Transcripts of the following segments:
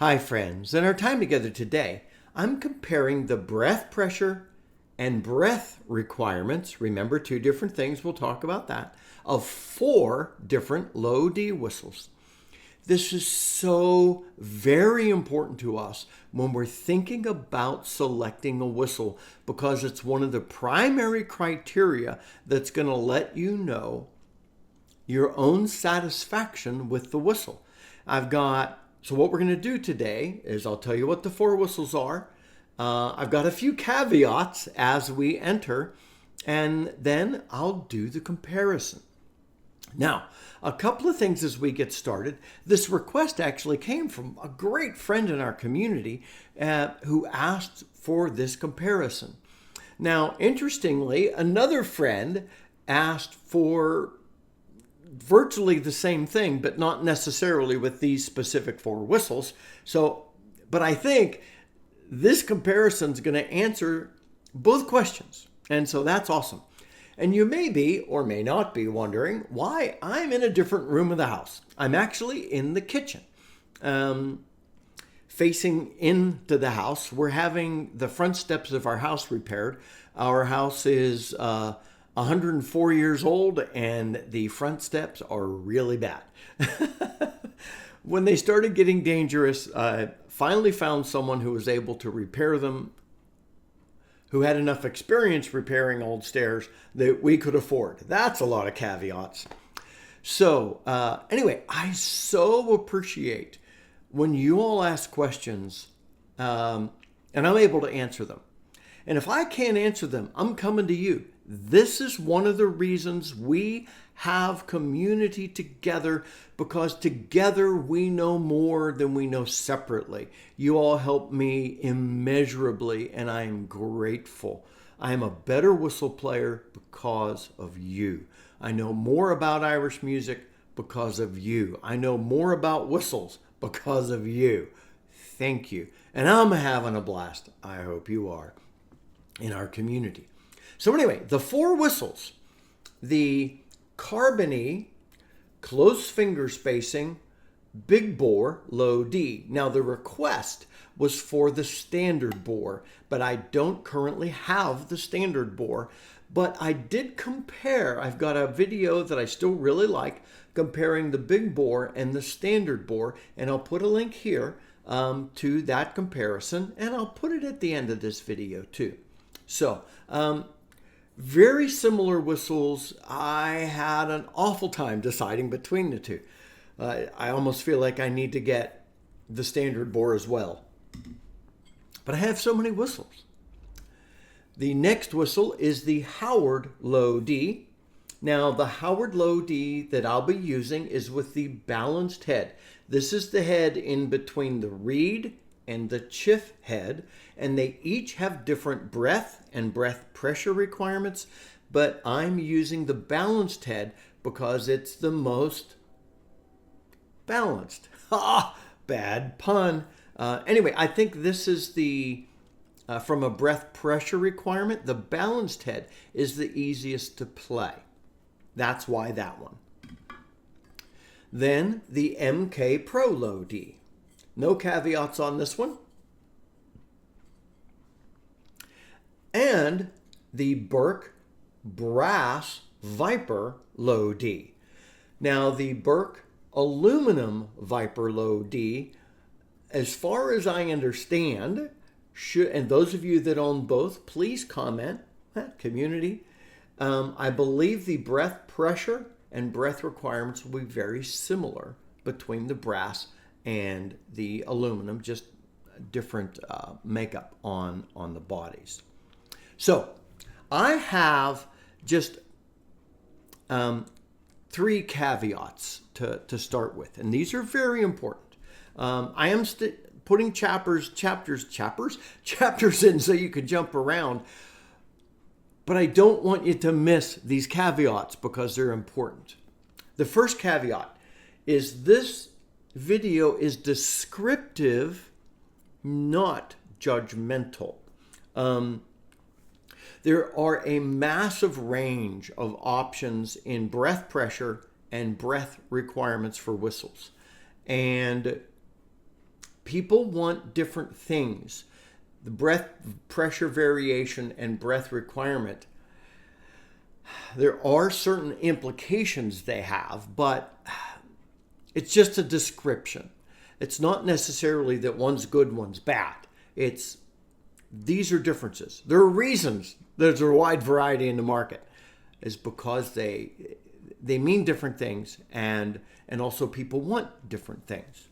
Hi friends, in our time together today, I'm comparing the breath pressure and breath requirements, remember 2 different things, we'll talk about that, of 4 different low D whistles. This is so very important to us when we're thinking about selecting a whistle because it's one of the primary criteria that's going to let you know your own satisfaction with the whistle. So what we're going to do today is I'll tell you what the 4 whistles are. I've got a few caveats as we enter, and then I'll do the comparison. Now, a couple of things as we get started. This request actually came from a great friend in our community who asked for this comparison. Now, interestingly, another friend asked for virtually the same thing, but not necessarily with these specific 4 whistles. But I think this comparison is going to answer both questions. And so that's awesome. And you may be or may not be wondering why I'm in a different room of the house. I'm actually in the kitchen, facing into the house. We're having the front steps of our house repaired. Our house is 104 years old and the front steps are really bad. When they started getting dangerous, I finally found someone who was able to repair them, who had enough experience repairing old stairs that we could afford. That's a lot of caveats. So anyway, I so appreciate when you all ask questions and I'm able to answer them. And if I can't answer them, I'm coming to you. This is one of the reasons we have community together, because together we know more than we know separately. You all help me immeasurably, and I am grateful. I am a better whistle player because of you. I know more about Irish music because of you. I know more about whistles because of you. Thank you. And I'm having a blast. I hope you are, in our community. So anyway, the 4 whistles, the Carbony close finger spacing big bore low D. Now the request was for the standard bore, but I don't currently have the standard bore. But I did compare. I've got a video that I still really like comparing the big bore and the standard bore, and I'll put a link here to that comparison, and I'll put it at the end of this video too. So, very similar whistles. I had an awful time deciding between the 2. I almost feel like I need to get the standard bore as well. But I have so many whistles. The next whistle is the Howard Low D. Now, the Howard Low D that I'll be using is with the balanced head. This is the head in between the reed and the chiff head, and they each have different breath and breath pressure requirements, but I'm using the balanced head because it's the most balanced. Bad pun. Anyway, I think this is the, from a breath pressure requirement, the balanced head is the easiest to play. That's why that one. Then the MK Pro Low D. No caveats on this one. And the Burke Brass Viper Low D. Now the Burke Aluminum Viper Low D, as far as I understand, and those of you that own both, please comment, community. I believe the breath pressure and breath requirements will be very similar between the brass and the aluminum, just different makeup on the bodies. So I have just 3 caveats to start with, and these are very important. I am putting chapters in so you can jump around, but I don't want you to miss these caveats because they're important. The first caveat is this video is descriptive, not judgmental. There are a massive range of options in breath pressure and breath requirements for whistles. And people want different things. The breath pressure variation and breath requirement, there are certain implications they have, but it's just a description. It's not necessarily that one's good, one's bad. These are differences. There are reasons there's a wide variety in the market, is because they mean different things, and also people want different things.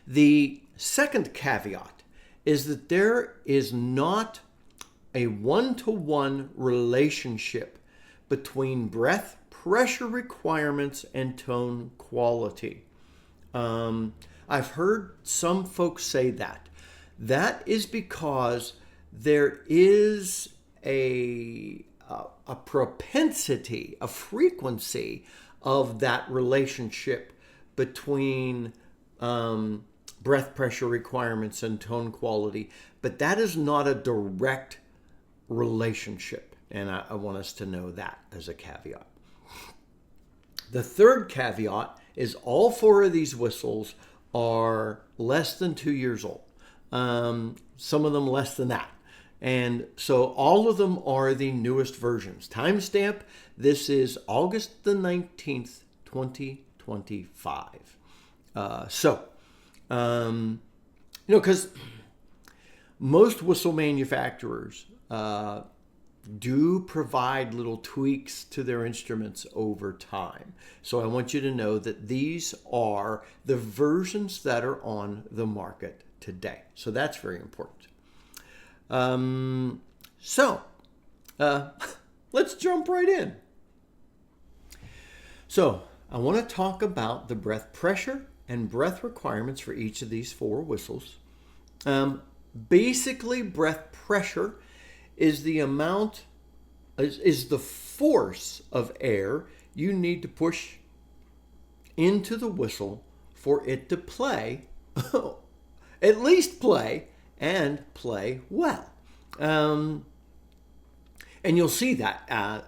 The second caveat is that there is not a one-to-one relationship between breath pressure requirements and tone quality. I've heard some folks say that. That is because there is a propensity, a frequency of that relationship between breath pressure requirements and tone quality, but that is not a direct relationship, and I want us to know that as a caveat. The third caveat is all four of these whistles are less than 2 years old. Some of them less than that. And so all of them are the newest versions. Timestamp, this is August the 19th, 2025. Because most whistle manufacturers do provide little tweaks to their instruments over time. So I want you to know that these are the versions that are on the market today. So that's very important. Let's jump right in. So I want to talk about the breath pressure and breath requirements for each of these four whistles. Basically, breath pressure is the amount, is the force of air you need to push into the whistle for it to play, at least play, and play well. And you'll see that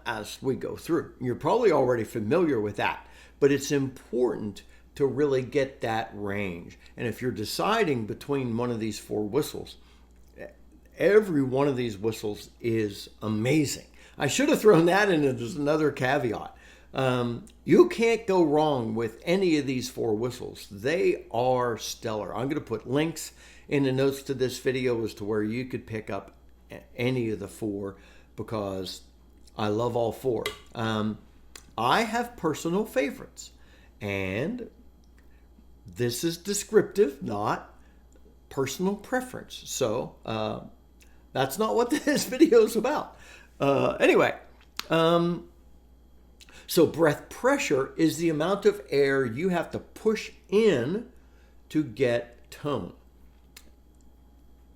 as we go through. You're probably already familiar with that, but it's important to really get that range. And if you're deciding between one of these four whistles, every one of these whistles is amazing. I should have thrown that in as another caveat. You can't go wrong with any of these four whistles. They are stellar. I'm going to put links in the notes to this video as to where you could pick up any of the four, because I love all four. I have personal favorites, and this is descriptive, not personal preference. So that's not what this video is about. Anyway, so breath pressure is the amount of air you have to push in to get tone.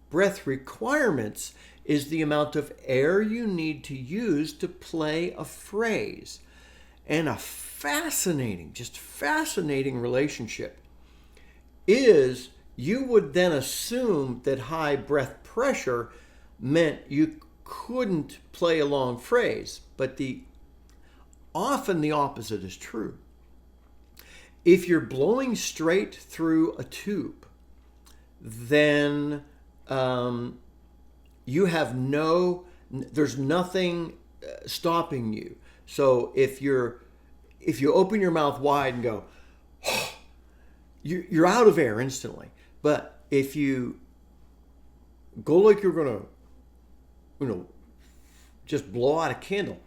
Breath requirements is the amount of air you need to use to play a phrase. And a fascinating relationship is you would then assume that high breath pressure meant you couldn't play a long phrase, but often the opposite is true. If you're blowing straight through a tube, then you have there's nothing stopping you. So if you open your mouth wide and go, you're out of air instantly. But if you go like you're gonna, just blow out a candle,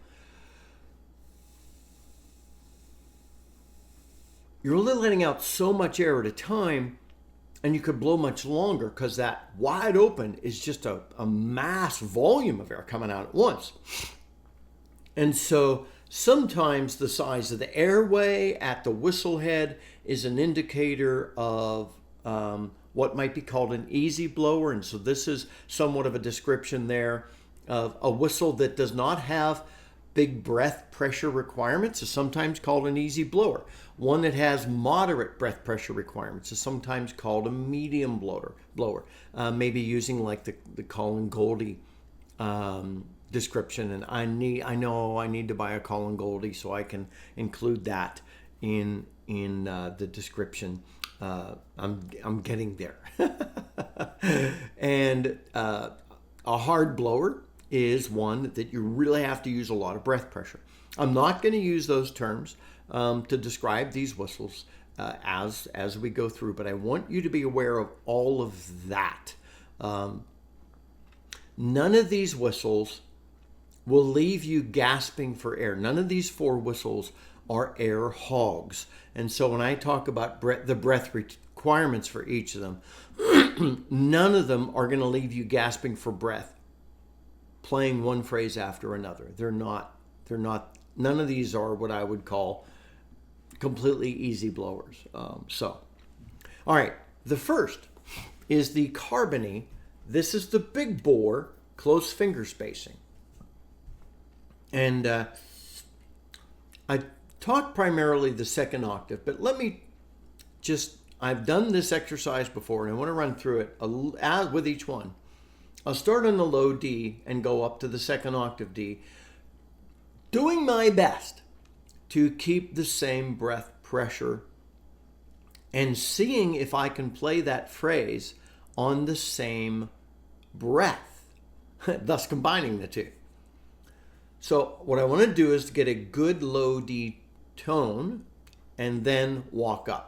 you're only letting out so much air at a time, and you could blow much longer because that wide open is just a mass volume of air coming out at once. And so sometimes the size of the airway at the whistle head is an indicator of what might be called an easy blower. And so this is somewhat of a description there of a whistle that does not have big breath pressure requirements is sometimes called an easy blower. One that has moderate breath pressure requirements is sometimes called a medium blower. Maybe using like the Colin Goldie description, and I know I need to buy a Colin Goldie so I can include that in the description. I'm getting there. And a hard blower is one that you really have to use a lot of breath pressure. I'm not going to use those terms to describe these whistles as we go through, but I want you to be aware of all of that. None of these whistles will leave you gasping for air. None of these 4 whistles are air hogs. And so when I talk about the breath requirements for each of them, none of them are going to leave you gasping for breath, playing one phrase after another. They're not, none of these are what I would call completely easy blowers. All right, the first is the Carbony. This is the big bore close finger spacing. And I talk primarily the second octave, but let me I've done this exercise before and I want to run through it with each one. I'll start on the low D and go up to the second octave D, doing my best to keep the same breath pressure and seeing if I can play that phrase on the same breath, thus combining the two. So what I want to do is get a good low D tone and then walk up.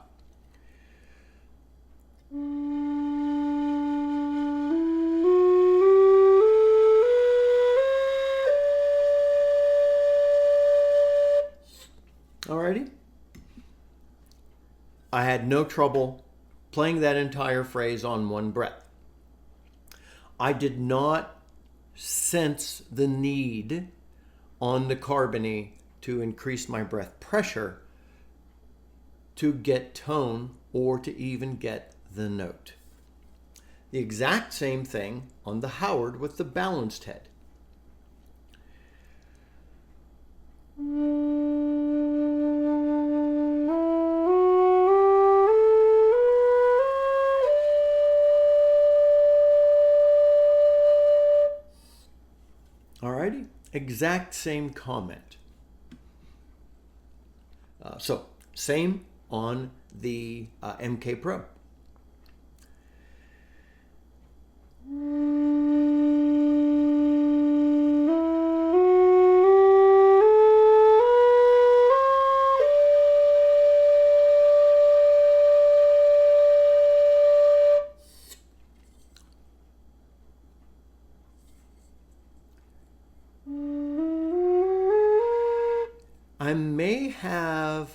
Alrighty. I had no trouble playing that entire phrase on one breath. I did not sense the need on the Carbony to increase my breath pressure to get tone or to even get the note. The exact same thing on the Howard with the balanced head. Alrighty, exact same comment. So same on the MK Pro. I may have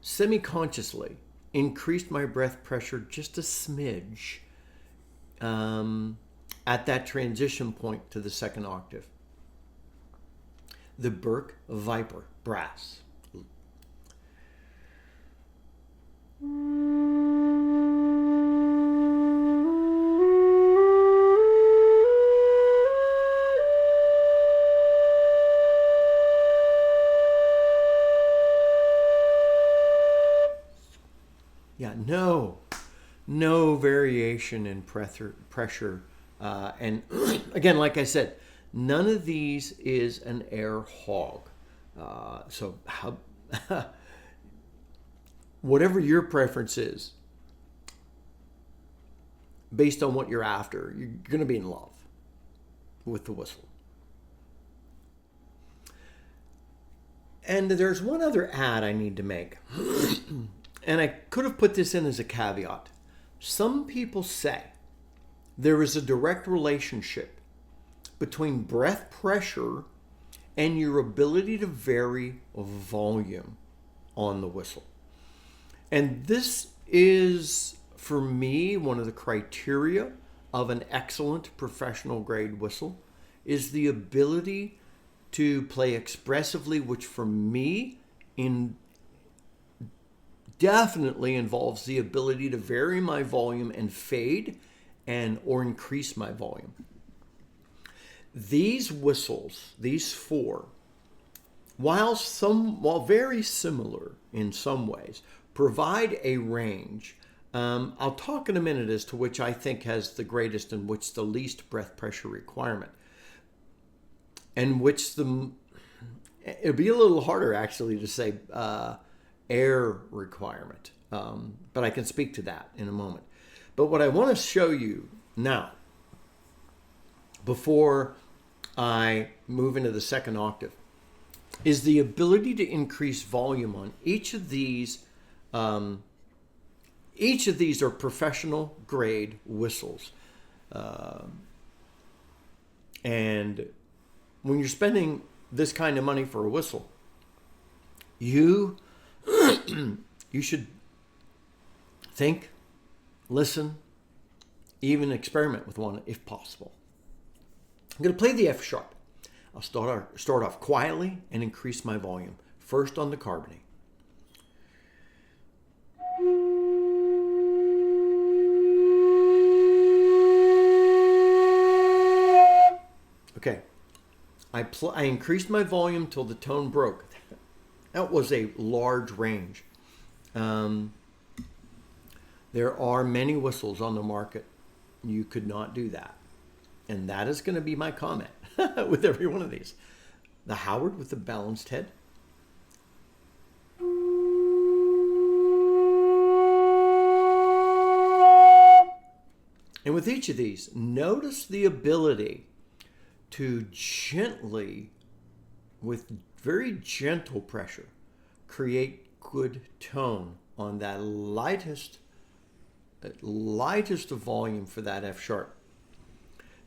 semi-consciously increased my breath pressure just a smidge at that transition point to the second octave. The Burke Viper brass. Yeah, no variation in pressure. And again, like I said, none of these is an air hog. So whatever your preference is, based on what you're after, you're going to be in love with the whistle. And there's one other add I need to make. And I could have put this in as a caveat. Some people say there is a direct relationship between breath pressure and your ability to vary volume on the whistle. And this is, for me, one of the criteria of an excellent professional grade whistle is the ability to play expressively, which for me definitely involves the ability to vary my volume and fade or increase my volume. These whistles, these 4, while very similar in some ways, provide a range. I'll talk in a minute as to which I think has the greatest and which the least breath pressure requirement, and which it'd be a little harder actually to say air requirement. But I can speak to that in a moment. But what I want to show you now, before I move into the second octave, is the ability to increase volume on each of these. Each of these are professional grade whistles. And when you're spending this kind of money for a whistle, you should think, listen, even experiment with one if possible. I'm going to play the F sharp. I'll start off quietly and increase my volume. First on the Carbony. Okay, I increased my volume till the tone broke. That was a large range. There are many whistles on the market. You could not do that. And that is going to be my comment with every one of these. The Howard with the balanced head. And with each of these, notice the ability to gently, with very gentle pressure, create good tone on that lightest of volume for that F sharp.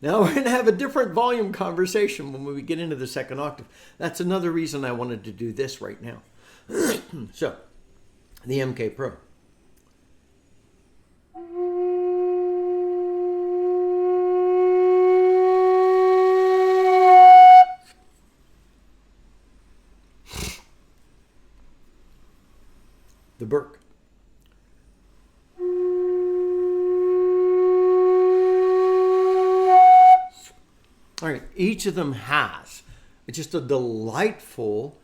Now we're going to have a different volume conversation when we get into the second octave. That's another reason I wanted to do this right now. So, the MK Pro. The Burke. All right, each of them has just a delightful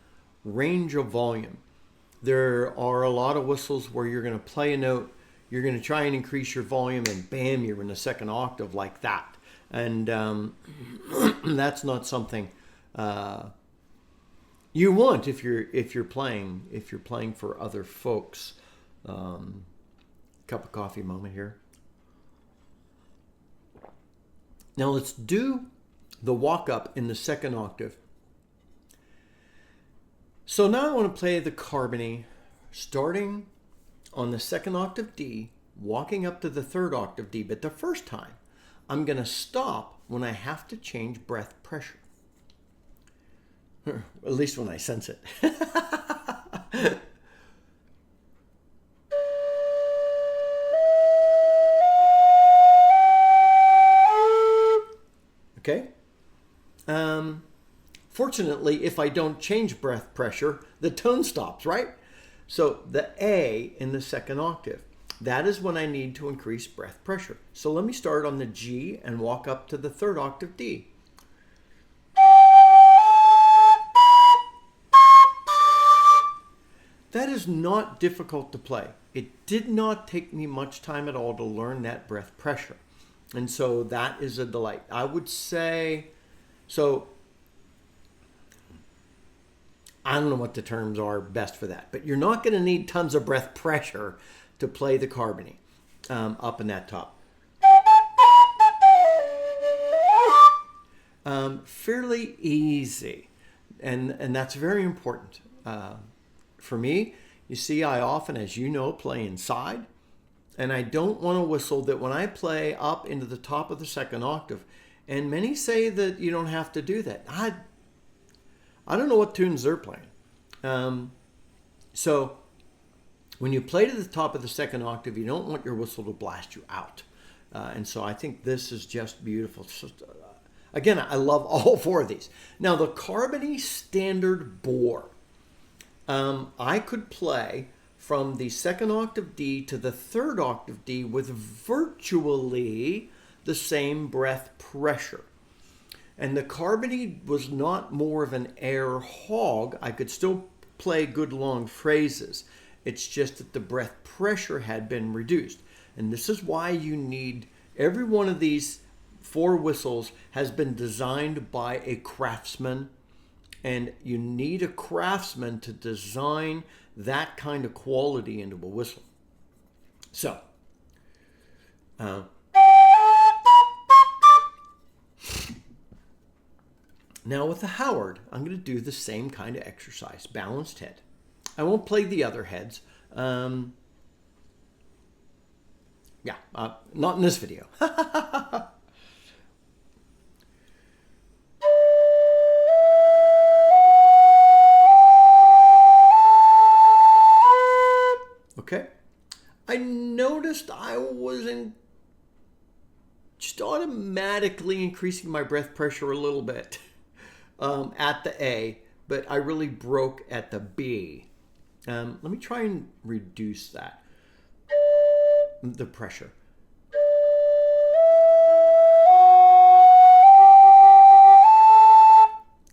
range of volume. There are a lot of whistles where you're going to play a note, you're going to try and increase your volume, and bam, you're in the second octave like that. And that's not something you want if you're playing for other folks. Cup of coffee moment here. Now let's do the walk up in the second octave. So now I want to play the Carbony starting on the second octave D, walking up to the third octave D, but the first time I'm going to stop when I have to change breath pressure. At least when I sense it. Okay? Fortunately, if I don't change breath pressure, the tone stops, right? So the A in the second octave, that is when I need to increase breath pressure. So let me start on the G and walk up to the third octave D. That is not difficult to play. It did not take me much time at all to learn that breath pressure. And so that is a delight. I would say, so I don't know what the terms are best for that, but you're not going to need tons of breath pressure to play the Carbony up in that top. Fairly easy, and that's very important. For me, you see, I often, as you know, play inside, and I don't want to whistle that when I play up into the top of the second octave, and many say that you don't have to do that. I don't know what tunes they're playing. So when you play to the top of the second octave, you don't want your whistle to blast you out. And so I think this is just beautiful. So, again, I love all four of these. Now, the Carbony standard bore. I could play from the second octave D to the third octave D with virtually the same breath pressure. And the Carbony was not more of an air hog. I could still play good long phrases. It's just that the breath pressure had been reduced. And this is why you need, every one of these four whistles has been designed by a craftsman. And you need a craftsman to design that kind of quality into a whistle. So, now with the Howard, I'm going to do the same kind of exercise, balanced head. I won't play the other heads. Not in this video. Okay. I noticed I wasn't just automatically increasing my breath pressure a little bit at the A, but I really broke at the B. Let me try and reduce that, the pressure.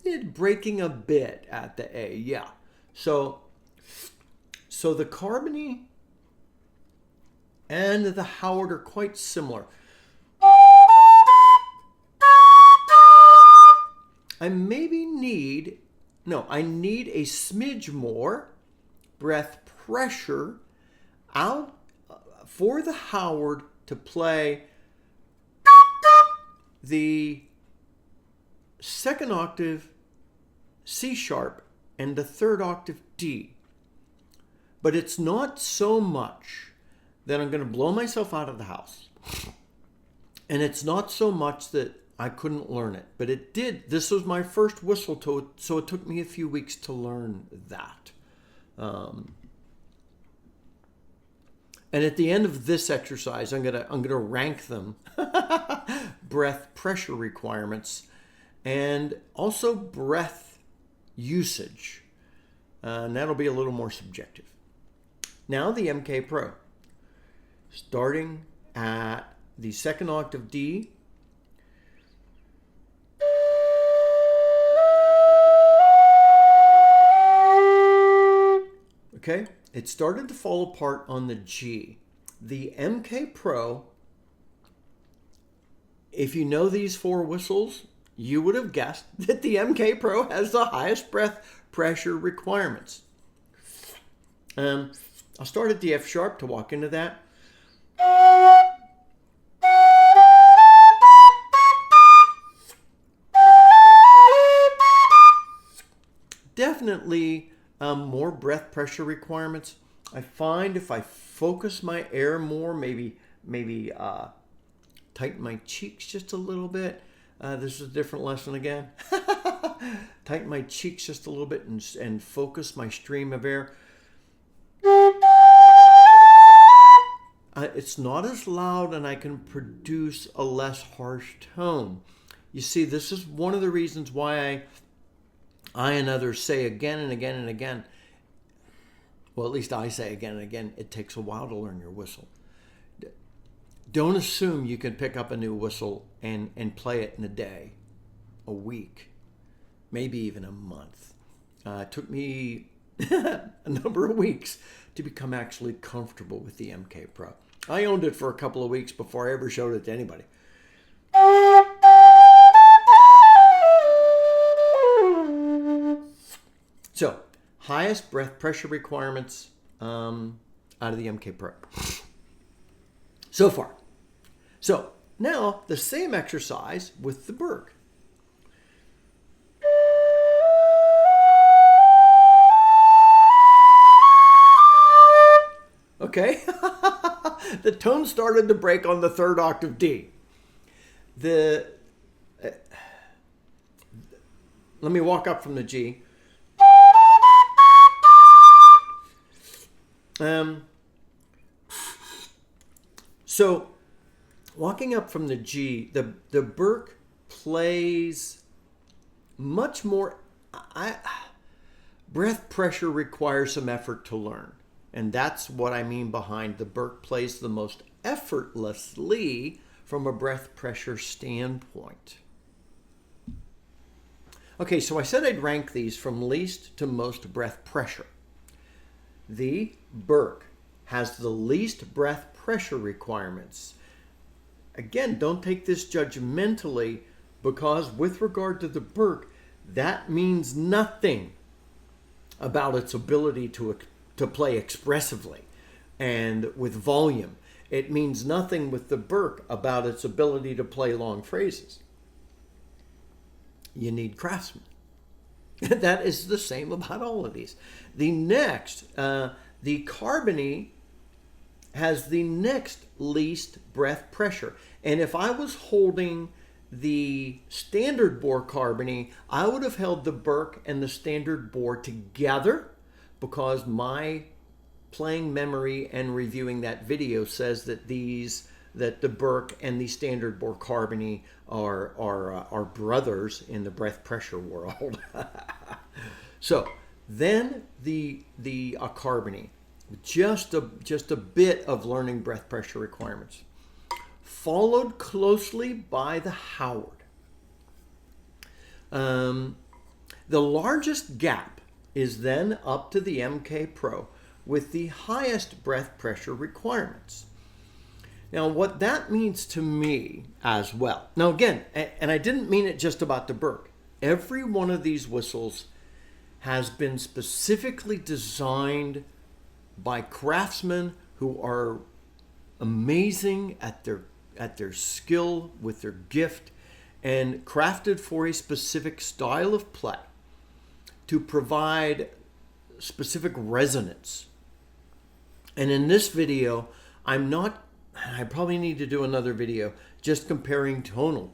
It's breaking a bit at the A, yeah. So the Carbony and the Howard are quite similar. I need a smidge more breath pressure out for the Howard to play the second octave C sharp and the third octave D. But it's not so much that I'm going to blow myself out of the house. And it's not so much that I couldn't learn it. But it did. This was my first whistle, so it took me a few weeks to learn that. And at the end of this exercise, I'm gonna rank them. Breath pressure requirements and also breath usage. And that'll be a little more subjective. Now the MK Pro. Starting at the second octave D. Okay, it started to fall apart on the G. The MK Pro, if you know these four whistles, you would have guessed that the MK Pro has the highest breath pressure requirements. I'll start at the F sharp to walk into that. Definitely more breath pressure requirements. I find if I focus my air more, maybe tighten my cheeks just a little bit. This is a different lesson again. Tighten my cheeks just a little bit and focus my stream of air. It's not as loud and I can produce a less harsh tone. You see, this is one of the reasons why I and others say again and again and again, well, at least I say again and again, it takes a while to learn your whistle. Don't assume you can pick up a new whistle and play it in a day, a week, maybe even a month. It took me a number of weeks to become actually comfortable with the MK Pro. I owned it for a couple of weeks before I ever showed it to anybody. So, highest breath pressure requirements out of the MK Pro so far. So, now the same exercise with the Burke. Okay, the tone started to break on the third octave D. Let me walk up from the G. So walking up from the G, the Burke plays much more. Breath pressure requires some effort to learn. And that's what I mean behind the Burke plays the most effortlessly from a breath pressure standpoint. Okay, so I said I'd rank these from least to most breath pressure. The Burke has the least breath pressure requirements. Again, don't take this judgmentally, because with regard to the Burke, that means nothing about its ability to play expressively. and with volume. It means nothing with the Burke about its ability to play long phrases. You need craftsmen. That is the same about all of these. The next, the Carbony has the next least breath pressure. And if I was holding the standard bore Carbony, I would have held the Burke and the standard bore together, because my playing memory and reviewing that video says that the Burke and the standard bore Carbony are brothers in the breath pressure world. So then the Carbony, just a bit of learning breath pressure requirements, followed closely by the Howard. The largest gap is then up to the MK Pro with the highest breath pressure requirements. Now, what that means to me as well. Now, again, and I didn't mean it just about the Burke. Every one of these whistles has been specifically designed by craftsmen who are amazing at their skill, with their gift, and crafted for a specific style of play to provide specific resonance. And in this video, I probably need to do another video just comparing tonal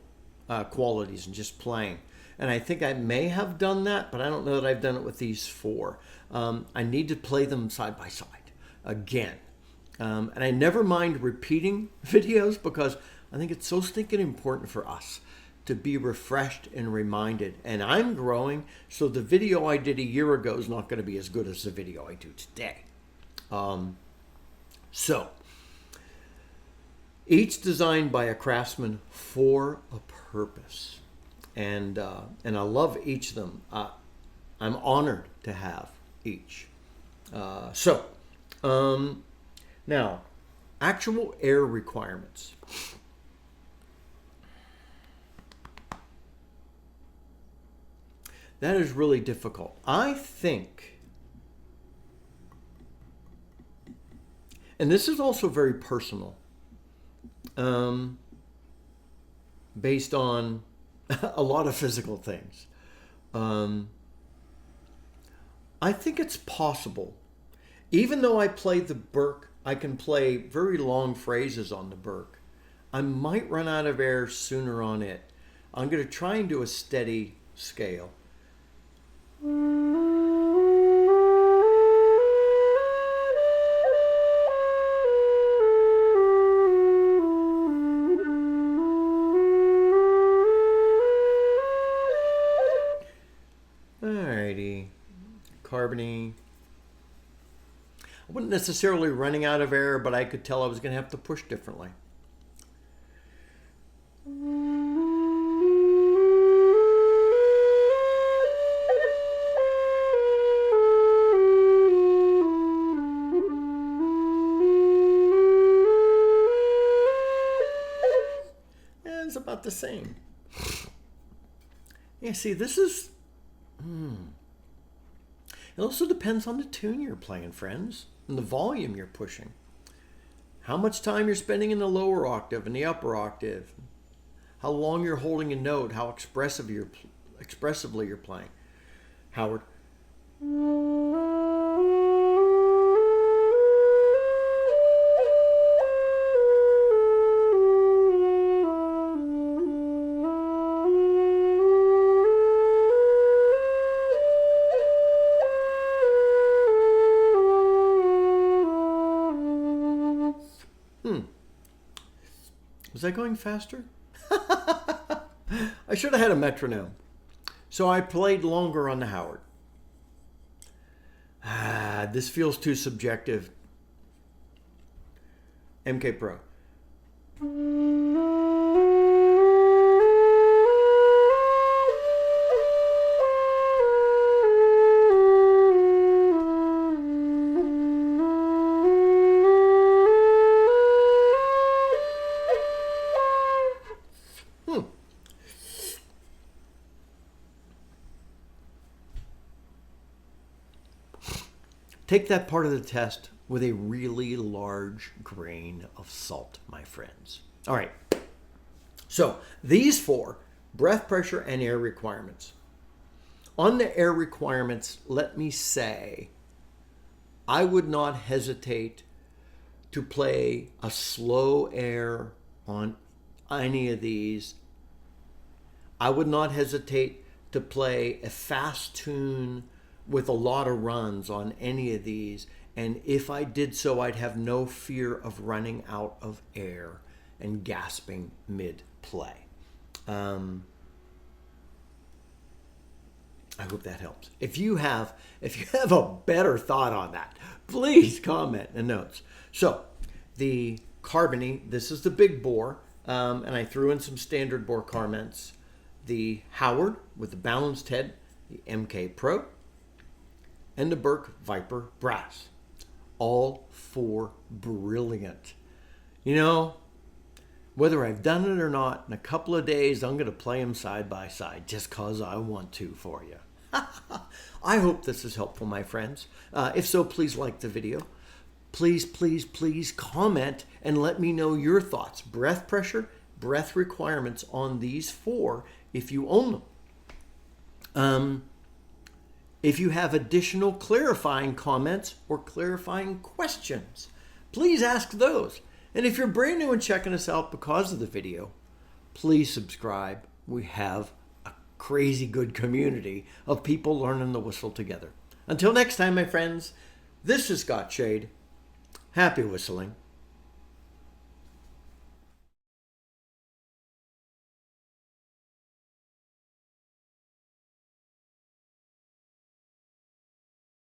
qualities and just playing. And I think I may have done that, but I don't know that I've done it with these four. I need to play them side by side again. And I never mind repeating videos, because I think it's so stinking important for us to be refreshed and reminded. And I'm growing, so the video I did a year ago is not going to be as good as the video I do today. So, each designed by a craftsman for a purpose. And I love each of them. I'm honored to have each. Now, actual air requirements. That is really difficult. I think, and this is also very personal, based on a lot of physical things. I think it's possible. Even though I play the Burke, I can play very long phrases on the Burke. I might run out of air sooner on it. I'm going to try and do a steady scale. Alrighty, Carbony. I wasn't necessarily running out of air, but I could tell I was going to have to push differently. It's about the same. Yeah, see, this is... It also depends on the tune you're playing, friends, and the volume you're pushing. How much time you're spending in the lower octave and the upper octave. How long you're holding a note, how expressively you're playing. Howard. Was I going faster? I should have had a metronome. So I played longer on the Howard. This feels too subjective. MK Pro. Take that part of the test with a really large grain of salt, my friends. All right. So these 4, breath pressure and air requirements. On the air requirements, let me say, I would not hesitate to play a slow air on any of these. I would not hesitate to play a fast tune with a lot of runs on any of these. And if I did so, I'd have no fear of running out of air and gasping mid-play. I hope that helps. If you have a better thought on that, please comment in the notes. So the Carbony, this is the big bore, and I threw in some standard bore comments. The Howard with the balanced head, the MK Pro, and the Burke Viper Brass. All 4 brilliant. You know, whether I've done it or not, in a couple of days, I'm going to play them side by side just because I want to for you. I hope this is helpful, my friends. If so, please like the video. Please, please, please comment and let me know your thoughts. Breath pressure, breath requirements on these 4 if you own them. If you have additional clarifying comments or clarifying questions, please ask those. And if you're brand new and checking us out because of the video, please subscribe. We have a crazy good community of people learning the whistle together. Until next time, my friends, this is Scott Shade. Happy whistling.